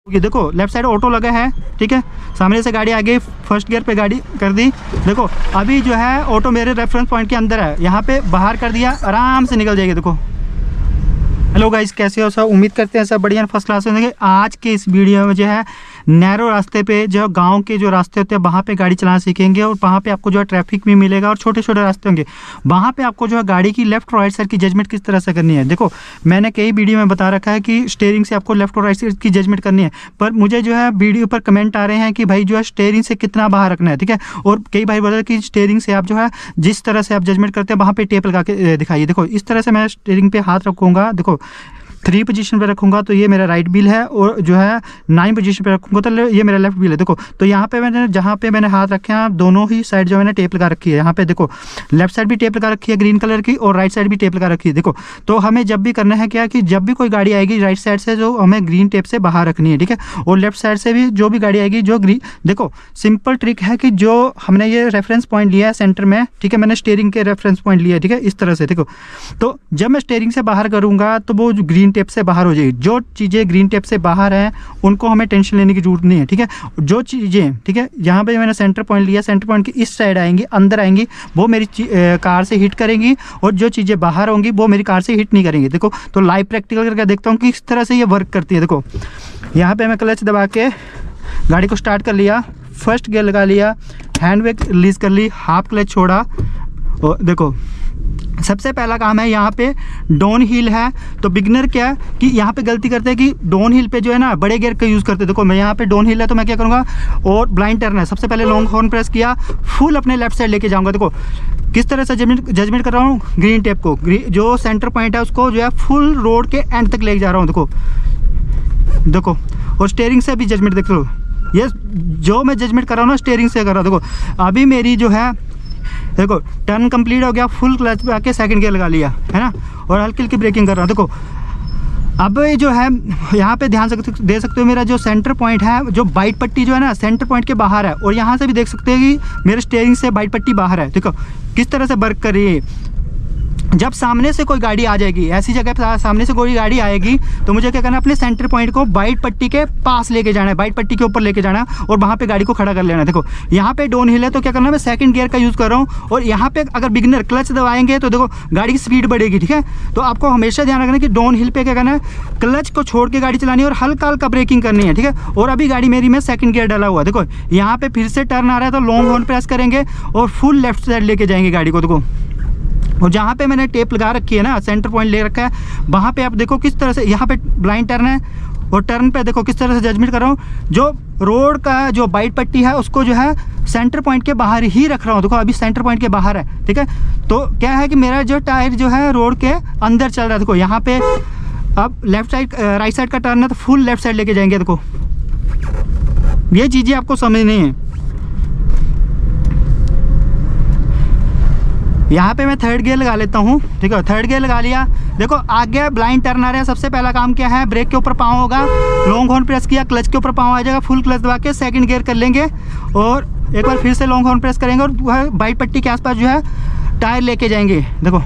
ये देखो left side auto लगा है, ठीक है। सामने से गाड़ी आ गई, फर्स्ट गियर पे गाड़ी कर दी। देखो अभी जो है ऑटो मेरे रेफरेंस पॉइंट के अंदर है, यहाँ पे बाहर कर दिया, आराम से निकल जाएगी। देखो हेलो गाइस, कैसे हो सब? उम्मीद करते हैं सब बढ़िया फर्स्ट क्लास होंगे। आज के इस वीडियो में जो है नैरो रास्ते पे, जो गांव के जो रास्ते होते हैं वहाँ पे गाड़ी चलाना सीखेंगे, और वहाँ पे आपको जो है ट्रैफिक भी मिलेगा और छोटे छोटे रास्ते होंगे, वहाँ पे आपको जो है गाड़ी की लेफ्ट और राइट साइड की जजमेंट किस तरह से करनी है। देखो मैंने कई वीडियो में बता रखा है कि स्टीयरिंग से आपको लेफ्ट और राइट साइड की जजमेंट करनी है, पर मुझे जो है वीडियो पर कमेंट आ रहे हैं कि भाई जो है स्टीयरिंग से कितना बाहर रखना है, ठीक है। और कई भाई बोल रहे हैं कि स्टीयरिंग से आप जो है जिस तरह से आप जजमेंट करते हैं वहाँ पे टेप लगा के दिखाइए। देखो इस तरह से मैं स्टीयरिंग पे हाथ रखूँगा, देखो 3 पोजीशन पे रखूंगा तो ये मेरा राइट व्हील है, और जो है 9 पोजीशन पे रखूंगा तो ये मेरा लेफ्ट व्हील है। देखो तो यहाँ पे मैंने जहाँ पे मैंने हाथ रखे हैं दोनों ही साइड जो मैंने टेप लगा रखी है। यहाँ पे देखो लेफ्ट साइड भी टेप लगा रखी है ग्रीन कलर की, और राइट साइड भी टेप लगा रखी है। देखो तो हमें जब भी करना है क्या कि जब भी कोई गाड़ी आएगी राइट साइड से जो हमें ग्रीन टेप से बाहर रखनी है, ठीक है। और लेफ्ट साइड से भी जो भी गाड़ी आएगी जो ग्रीन, देखो सिंपल ट्रिक है कि जो हमने ये रेफरेंस पॉइंट लिया है सेंटर में, ठीक है, मैंने स्टीयरिंग के रेफरेंस पॉइंट लिया है, ठीक है, इस तरह से। देखो तो जब मैं स्टीयरिंग से बाहर करूँगा तो वो ग्रीन टेप से बाहर हो जाएगी। जो चीज़ें ग्रीन टेप से बाहर हैं उनको हमें टेंशन लेने की जरूरत नहीं है, ठीक है। जो चीज़ें, ठीक है, यहाँ पे मैंने सेंटर पॉइंट लिया, सेंटर पॉइंट की इस साइड आएंगी, अंदर आएंगी, वो मेरी कार से हिट करेंगी, और जो चीज़ें बाहर होंगी वो मेरी कार से हिट नहीं करेंगी। देखो तो लाइव प्रैक्टिकल करके देखता हूँ कि किस तरह से ये वर्क करती है। देखो यहाँ पे मैं क्लच दबा के गाड़ी को स्टार्ट कर लिया, फर्स्ट गियर लगा लिया, हैंड ब्रेक रिलीज कर ली, हाफ क्लच छोड़ा, और देखो सबसे पहला काम है यहाँ पे डाउन हिल है। तो बिगनर क्या है कि यहाँ पे गलती करते हैं कि डाउन हिल पे जो है ना बड़े गियर का यूज़ करते हैं। देखो मैं यहाँ पे डाउन हिल है तो मैं क्या करूँगा, और ब्लाइंड टर्न है, सबसे पहले लॉन्ग हॉर्न प्रेस किया, फुल अपने लेफ्ट साइड लेके जाऊँगा। देखो किस तरह से जजमेंट कर रहा हूँ, ग्रीन टेप को जो सेंटर पॉइंट है उसको जो है फुल रोड के एंड तक लेके जा रहा हूँ। देखो और स्टीयरिंग से भी जजमेंट देख लो, ये जो मैं जजमेंट कर रहा हूँ ना स्टीयरिंग से कर रहा हूँ। देखो अभी मेरी जो है, देखो टर्न कंप्लीट हो गया, फुल क्लच पे आके सेकंड गियर लगा लिया है ना, और हल्की हल्की ब्रेकिंग कर रहा हूँ। देखो अब ये जो है यहाँ पे ध्यान दे सकते हो, मेरा जो सेंटर पॉइंट है, जो वाइट पट्टी जो है ना सेंटर पॉइंट के बाहर है, और यहाँ से भी देख सकते हैं कि मेरे स्टीयरिंग से वाइट पट्टी बाहर है। देखो किस तरह से वर्क कर रही है। जब सामने से कोई गाड़ी आ जाएगी, ऐसी जगह पर सामने से कोई गाड़ी आएगी तो मुझे क्या करना है, अपने सेंटर पॉइंट को वाइट पट्टी के पास लेके जाना है, वाइट पट्टी के ऊपर लेके जाना है, और वहाँ पे गाड़ी को खड़ा कर लेना है। देखो यहाँ पे डाउन हिल है तो क्या करना है, मैं सेकंड गियर का यूज़ कर रहा हूँ, और यहाँ पे अगर बिगनर क्लच दबाएंगे तो देखो गाड़ी की स्पीड बढ़ेगी, ठीक है। तो आपको हमेशा ध्यान रखना है कि डाउन हिल पे क्या करना है, क्लच को छोड़ के गाड़ी चलानी है और हल्का हल्का ब्रेकिंग करनी है, ठीक है। और अभी गाड़ी मेरी में सेकंड गियर डाला हुआ है। देखो यहाँ पे फिर से टर्न आ रहा है तो लॉन्ग हॉर्न प्रेस करेंगे और फुल लेफ्ट साइड लेके जाएंगे गाड़ी को। देखो और जहाँ पे मैंने टेप लगा रखी है ना, सेंटर पॉइंट ले रखा है, वहाँ पे आप देखो किस तरह से, यहाँ पे ब्लाइंड टर्न है, और टर्न पे देखो किस तरह से जजमेंट कर रहा हूँ। जो रोड का जो वाइट पट्टी है उसको जो है सेंटर पॉइंट के बाहर ही रख रहा हूँ। देखो अभी सेंटर पॉइंट के बाहर है, ठीक है। तो क्या है कि मेरा जो टायर जो है रोड के अंदर चल रहा है। देखो यहाँ पे अब लेफ्ट साइड राइट साइड का टर्न है तो फुल लेफ्ट साइड लेके जाएंगे। देखो ये चीज़ें आपको समझनी है। यहाँ पे मैं थर्ड गियर लगा लेता हूँ, ठीक है, थर्ड गियर लगा लिया। देखो आगे ब्लाइंड टर्न आ रहा है, सबसे पहला काम क्या है, ब्रेक के ऊपर पाँव होगा, लॉन्ग हॉर्न प्रेस किया, क्लच के ऊपर पाँव आ जाएगा, फुल क्लच दबा के सेकंड गियर कर लेंगे, और एक बार फिर से लॉन्ग हॉर्न प्रेस करेंगे, और वह वाइट पट्टी के आसपास जो है टायर लेके जाएंगे। देखो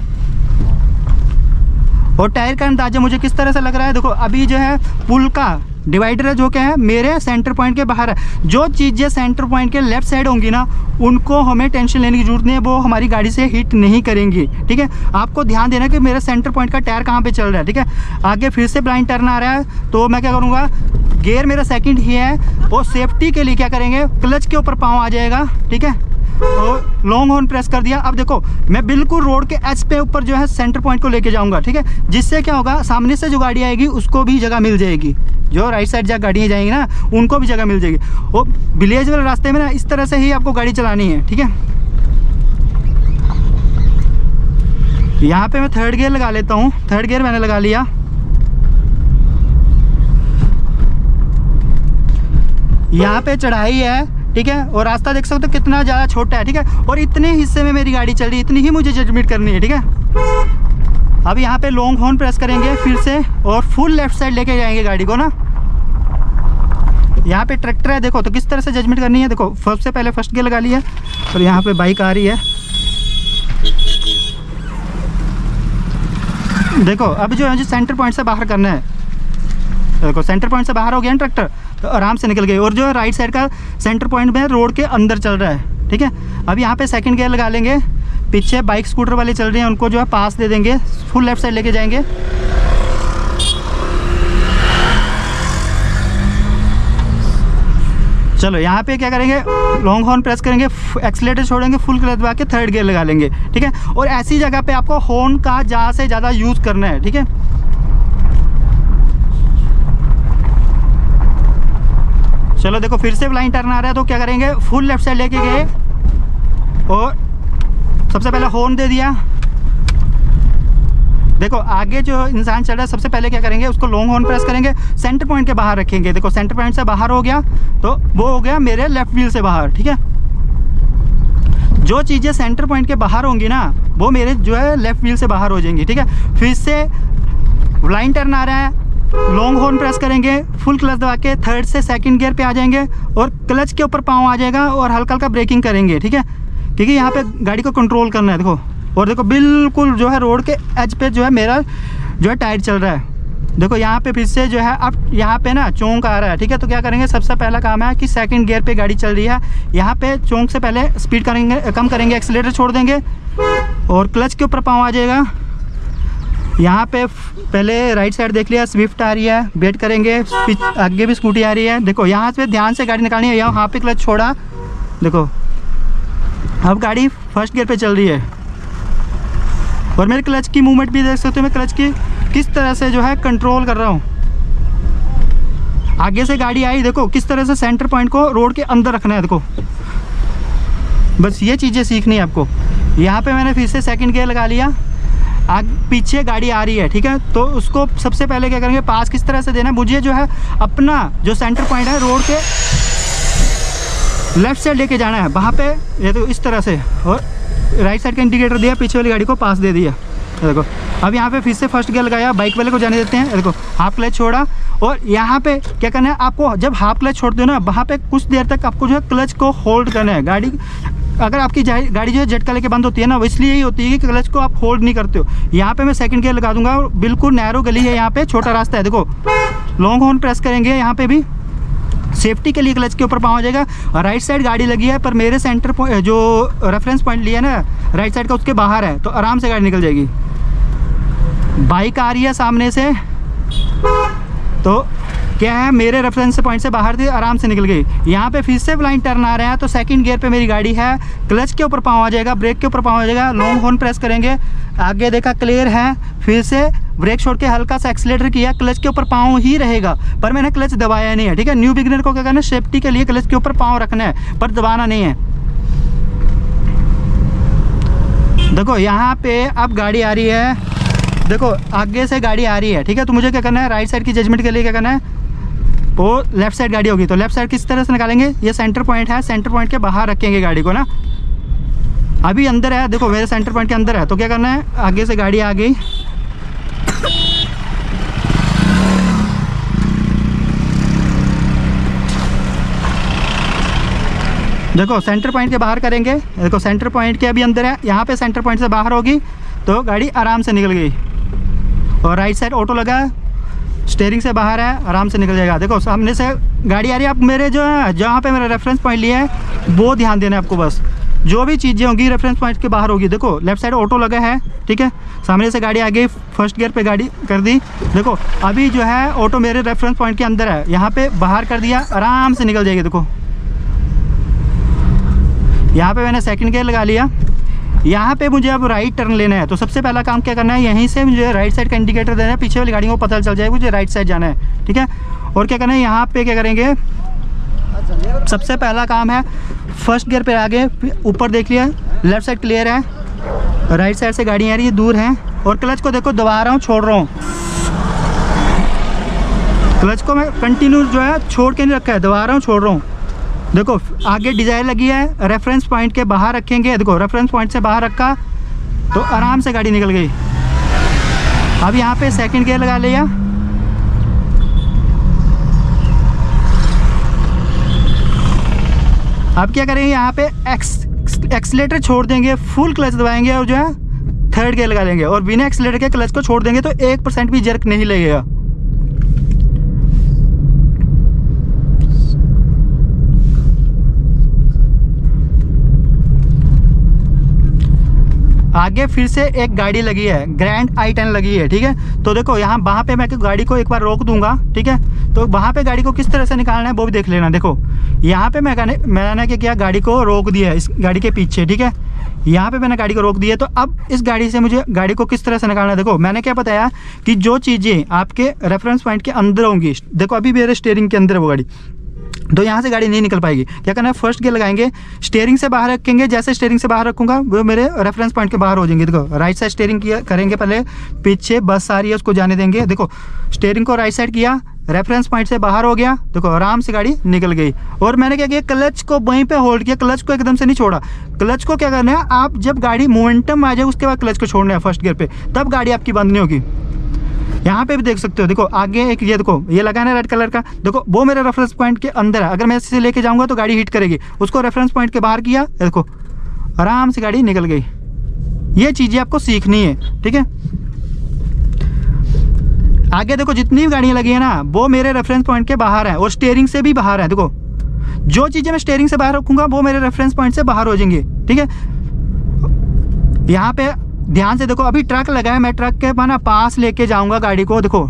और टायर का अंदाजा मुझे किस तरह से लग रहा है। देखो अभी जो है पुल का डिवाइडर है जो क्या है मेरे सेंटर पॉइंट के बाहर है। जो चीज़ें सेंटर पॉइंट के लेफ्ट साइड होंगी ना उनको हमें टेंशन लेने की जरूरत नहीं है, वो हमारी गाड़ी से हिट नहीं करेंगी, ठीक है। आपको ध्यान देना कि मेरे सेंटर पॉइंट का टायर कहाँ पे चल रहा है, ठीक है। आगे फिर से ब्लाइंड टर्न आ रहा है तो मैं क्या करूँगा, गियर मेरा सेकंड ही है, और सेफ्टी के लिए क्या करेंगे, क्लच के ऊपर पाँव आ जाएगा, ठीक है, और लॉन्ग हॉर्न प्रेस कर दिया। अब देखो मैं बिल्कुल रोड के एज पे ऊपर जो है सेंटर पॉइंट को लेके जाऊंगा, ठीक है, जिससे क्या होगा, सामने से जो गाड़ी आएगी उसको भी जगह मिल जाएगी, जो राइट साइड जहाँ गाड़ियाँ जाएंगी ना उनको भी जगह मिल जाएगी। और विलेज वाले रास्ते में ना इस तरह से ही आपको गाड़ी चलानी है, ठीक है। यहाँ पे मैं थर्ड गियर लगा लेता हूँ, थर्ड गियर मैंने लगा लिया। यहाँ पे चढ़ाई है, ठीक है, और रास्ता देख सकते हो कितना ज़्यादा छोटा है, ठीक है, और इतने हिस्से में मेरी गाड़ी चल रही है, इतनी ही मुझे जजमेंट करनी है, ठीक है। अब यहाँ पे लॉन्ग हॉर्न प्रेस करेंगे फिर से, और फुल लेफ्ट साइड लेके जाएंगे गाड़ी को ना। यहाँ पे ट्रैक्टर है, देखो तो किस तरह से जजमेंट करनी है। देखो सबसे पहले फर्स्ट गियर लगा लिया, और यहाँ पे बाइक आ रही है। देखो अब जो है सेंटर पॉइंट से बाहर करना है, देखो सेंटर पॉइंट से बाहर हो गया ना ट्रैक्टर, तो आराम से निकल गई। और जो है राइट साइड का सेंटर पॉइंट में रोड के अंदर चल रहा है, ठीक है। अब यहाँ पे सेकंड गियर लगा लेंगे, पीछे बाइक स्कूटर वाले चल रहे हैं उनको जो है पास दे देंगे, फुल लेफ्ट साइड लेके जाएंगे। चलो यहाँ पे क्या करेंगे, लॉन्ग हॉर्न प्रेस करेंगे, एक्सीलेटर छोड़ेंगे, फुल क्लच दबा के थर्ड गियर लगा लेंगे, ठीक है। और ऐसी जगह पे आपको हॉर्न का ज़्यादा से ज़्यादा यूज़ करना है, ठीक है। चलो देखो फिर से ब्लाइंड टर्न आ रहा है, तो क्या करेंगे, फुल लेफ्ट साइड लेके गए और सबसे पहले हॉर्न दे दिया। देखो आगे जो इंसान चल रहा है, सबसे पहले क्या करेंगे, उसको लॉन्ग हॉर्न प्रेस करेंगे, सेंटर पॉइंट के बाहर रखेंगे। देखो सेंटर पॉइंट से बाहर हो गया तो वो हो गया मेरे लेफ्ट व्हील से बाहर, ठीक है। जो चीज़ें सेंटर पॉइंट के बाहर होंगी ना, वो मेरे जो है लेफ्ट व्हील से बाहर हो जाएंगी, ठीक है। फिर से ब्लाइंड टर्न आ रहा है, लॉन्ग हॉर्न प्रेस करेंगे, फुल क्लच दबा के थर्ड से सेकंड गियर पे आ जाएंगे और क्लच के ऊपर पाँव आ जाएगा और हल्का हल्का ब्रेकिंग करेंगे, ठीक है, क्योंकि यहाँ पे गाड़ी को कंट्रोल करना है। देखो और देखो बिल्कुल जो है रोड के एज पे जो है मेरा जो है टायर चल रहा है। देखो यहाँ पे फिर से जो है अब यहाँ पे ना चौंक आ रहा है, ठीक है। तो क्या करेंगे, सबसे पहला काम है कि सेकंड गियर पे गाड़ी चल रही है, यहाँ पे चौंक से पहले स्पीड करेंगे, कम करेंगे, एक्सीलेटर छोड़ देंगे और क्लच के ऊपर पाँव आ जाएगा। यहाँ पे पहले राइट साइड देख लिया, स्विफ्ट आ रही है, वेट करेंगे, आगे भी स्कूटी आ रही है। देखो यहाँ से ध्यान से गाड़ी निकालनी है, यहाँ पे क्लच छोड़ा, देखो अब गाड़ी फर्स्ट गियर पे चल रही है और मेरे क्लच की मूवमेंट भी देख सकते हो, मैं क्लच की किस तरह से जो है कंट्रोल कर रहा हूँ। आगे से गाड़ी आई, देखो किस तरह से सेंटर पॉइंट को रोड के अंदर रखना है। देखो बस ये चीज़ें सीखनी है आपको। यहाँ पे मैंने फिर से सेकंड गियर लगा लिया, पीछे गाड़ी आ रही है, ठीक है। तो उसको सबसे पहले क्या करेंगे, पास किस तरह से देना है, मुझे जो है अपना जो सेंटर पॉइंट है रोड के लेफ्ट साइड लेके जाना है, वहाँ पे ये तो इस तरह से, और राइट साइड का इंडिकेटर दिया, पीछे वाली गाड़ी को पास दे दिया। देखो अब यहाँ पे फिर से फर्स्ट गियर लगाया, बाइक वाले को जाने देते हैं। देखो हाफ क्लच छोड़ा और यहाँ पे क्या करना है आपको, जब हाफ क्लच छोड़ते हो ना, वहाँ पे कुछ देर तक आपको जो है क्लच को होल्ड करना है। गाड़ी अगर आपकी गाड़ी जो है झटका लेके बंद होती है ना, वो इसलिए ही होती है कि क्लच को आप होल्ड नहीं करते हो। यहाँ पे मैं सेकंड गियर लगा दूंगा, बिल्कुल नैरो गली है, यहाँ पे छोटा रास्ता है। देखो लॉन्ग हॉर्न प्रेस करेंगे, यहाँ पे भी सेफ्टी के लिए क्लच के ऊपर पाँव आ जाएगा। और राइट साइड गाड़ी लगी है, पर मेरे सेंटर पॉइंट जो रेफरेंस पॉइंट लिया ना राइट साइड का, उसके बाहर है, तो आराम से गाड़ी निकल जाएगी। बाइक आ रही है सामने से, तो क्या है मेरे रेफरेंस पॉइंट से बाहर थी, आराम से निकल गई। यहाँ पे फिर से ब्लाइंड टर्न आ रहा है, तो सेकंड गियर पे मेरी गाड़ी है, क्लच के ऊपर पाँव आ जाएगा, ब्रेक के ऊपर पाँव आ जाएगा, लॉन्ग हॉर्न प्रेस करेंगे, आगे देखा क्लियर है, फिर से ब्रेक छोड़ के हल्का सा एक्सीलेटर किया, क्लच के ऊपर पाँव ही रहेगा, पर मैंने क्लच दबाया नहीं है, ठीक है। न्यू बिगिनर को क्या करना है, सेफ्टी के लिए क्लच के ऊपर पाँव रखना है, पर दबाना नहीं है। देखो यहाँ पे अब गाड़ी आ रही है, देखो आगे से गाड़ी आ रही है, ठीक है। तो मुझे क्या करना है, राइट साइड की जजमेंट के लिए क्या करना है, वो लेफ्ट साइड गाड़ी होगी, तो लेफ्ट साइड किस तरह से निकालेंगे, ये सेंटर पॉइंट है, सेंटर पॉइंट के बाहर रखेंगे गाड़ी को ना। अभी अंदर है, देखो मेरे सेंटर पॉइंट के अंदर है, तो क्या करना है, आगे से गाड़ी आ गई, देखो सेंटर पॉइंट के बाहर करेंगे। देखो सेंटर पॉइंट के अभी अंदर है, यहाँ पे सेंटर पॉइंट से बाहर होगी तो गाड़ी आराम से निकल गई। और राइट साइड ऑटो लगा है, स्टीयरिंग से बाहर है, आराम से निकल जाएगा। देखो सामने से गाड़ी आ रही है, अब मेरे जो है जहाँ पे मेरा रेफरेंस पॉइंट लिया है वो ध्यान देना है आपको। बस जो भी चीज़ें होंगी रेफरेंस पॉइंट के बाहर होगी। देखो लेफ्ट साइड ऑटो लगा है, ठीक है, सामने से गाड़ी आ गई, फर्स्ट गियर पे गाड़ी कर दी। देखो अभी जो है ऑटो मेरे रेफरेंस पॉइंट के अंदर है, यहाँ पे बाहर कर दिया, आराम से निकल जाएगी। देखो यहाँ पे मैंने सेकंड गियर लगा लिया। यहाँ पे मुझे अब राइट टर्न लेना है, तो सबसे पहला काम क्या करना है, यहीं से मुझे राइट साइड का इंडिकेटर देना है, पीछे वाली गाड़ियों को पता चल जाएगा मुझे राइट साइड जाना है, ठीक है। और क्या करना है, यहाँ पे क्या करेंगे, सबसे पहला काम है फर्स्ट गियर पे आगे ऊपर देख लिया, लेफ्ट साइड क्लियर है, राइट साइड से गाड़ी आ रही है, दूर है, और क्लच को देखो दबा रहा हूँ, छोड़ रहा हूँ। क्लच को मैं कंटिन्यू जो है छोड़ के नहीं रखा है, दबा रहा हूँ, छोड़ रहा हूँ। देखो आगे डिजाइन लगी है, रेफरेंस पॉइंट के बाहर रखेंगे। देखो रेफरेंस पॉइंट से बाहर रखा तो आराम से गाड़ी निकल गई। अब यहाँ पे सेकंड गियर लगा लिया, अब क्या करेंगे, यहाँ पे एक्सीलेटर छोड़ देंगे, फुल क्लच दबाएंगे और जो है थर्ड गियर लगा लेंगे, और बिना एक्सीलेटर के क्लच को छोड़ देंगे तो 1% भी जर्क नहीं लगेगा। आगे फिर से एक गाड़ी लगी है, ग्रैंड i10 लगी है, ठीक है। तो देखो यहाँ वहाँ पे मैं गाड़ी को एक बार रोक दूंगा, ठीक है। तो वहाँ पे गाड़ी को किस तरह से निकालना है वो भी देख लेना। देखो यहाँ पे मैंने क्या किया, गाड़ी को रोक दिया है इस गाड़ी के पीछे, ठीक है। यहाँ पे मैंने गाड़ी को रोक दिया। तो अब इस गाड़ी से मुझे गाड़ी को किस तरह से निकालना है, देखो मैंने क्या बताया कि जो चीज़ें आपके रेफरेंस पॉइंट के अंदर होंगी, देखो अभी मेरे स्टीयरिंग के अंदर है वो गाड़ी, तो यहाँ से गाड़ी नहीं निकल पाएगी। क्या करना है, फर्स्ट गियर लगाएंगे, स्टीयरिंग से बाहर रखेंगे, जैसे स्टीयरिंग से बाहर रखूंगा वो मेरे रेफरेंस पॉइंट के बाहर हो जाएंगे। देखो राइट साइड स्टीयरिंग करेंगे, पहले पीछे बस आ रही है उसको जाने देंगे। देखो स्टीयरिंग को राइट साइड किया, रेफरेंस पॉइंट से बाहर हो गया, देखो आराम से गाड़ी निकल गई। और मैंने क्या किया, क्लच को वहीं पे होल्ड किया, क्लच को एकदम से नहीं छोड़ा। क्लच को क्या करना है, आप जब गाड़ी मोमेंटम आ जाए उसके बाद क्लच को छोड़ना है फर्स्ट गियर पे, तब गाड़ी आपकी बंद नहीं होगी। यहाँ पे भी देख सकते हो, देखो आगे एक ये देखो ये लगा है रेड कलर का, देखो वो मेरे रेफरेंस पॉइंट के अंदर है। अगर मैं इसे लेके जाऊंगा तो गाड़ी हिट करेगी, उसको रेफरेंस पॉइंट के बाहर किया, देखो आराम से गाड़ी निकल गई। ये चीज़ें आपको सीखनी है, ठीक है। आगे देखो जितनी भी गाड़ियाँ लगी है ना वो मेरे रेफरेंस पॉइंट के बाहर है और स्टीयरिंग से भी बाहर है। देखो जो चीज़ें मैं स्टीयरिंग से बाहर रखूँगा वो मेरे रेफरेंस पॉइंट से बाहर हो जाएंगी, ठीक है। यहाँ पे ध्यान से देखो, अभी ट्रक लगा है, मैं ट्रक के पास लेके जाऊँगा गाड़ी को। देखो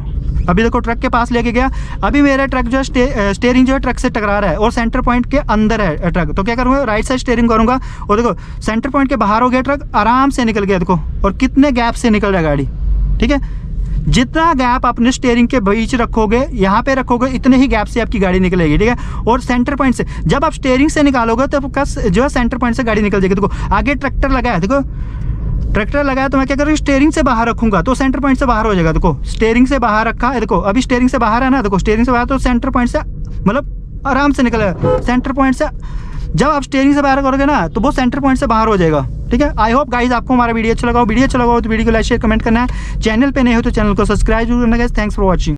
अभी देखो ट्रक के पास लेके गया, अभी मेरा ट्रक जो है स्टीयरिंग जो है ट्रक से टकरा रहा है और सेंटर पॉइंट के अंदर है ट्रक। तो क्या करूँगा, राइट साइड स्टीयरिंग करूँगा और देखो सेंटर पॉइंट के बाहर हो गया ट्रक, आराम से निकल गया। देखो और कितने गैप से निकल रहा है गाड़ी, ठीक है। जितना गैप अपने स्टीयरिंग के बीच रखोगे, यहाँ पे रखोगे, इतने ही गैप से आपकी गाड़ी निकलेगी, ठीक है। और सेंटर पॉइंट से जब आप स्टीयरिंग से निकालोगे तो आपका जो है सेंटर पॉइंट से गाड़ी निकल जाएगी। देखो आगे ट्रैक्टर लगा है, देखो ट्रैक्टर लगाया तो मैं क्या करूँगी, स्टीयरिंग से बाहर रखूंगा तो सेंटर पॉइंट से बाहर हो जाएगा। देखो स्टीयरिंग से बाहर रखा है, देखो अभी स्टीयरिंग से बाहर है ना, देखो स्टीयरिंग से बाहर तो सेंटर पॉइंट से मतलब आराम से निकलेगा सेंटर पॉइंट से। जब आप स्टीयरिंग से बाहर करोगे ना तो वो सेंटर पॉइंट से बाहर हो जाएगा, ठीक है। आई होप गाइज आपको हमारा वीडियो अच्छा लगा हो। वीडियो अच्छा लगा हो तो वीडियो को लाइक शेयर कमेंट करना है। चैनल पे नहीं हो तो चैनल को सब्सक्राइब जरूर करना है। Thanks for watching.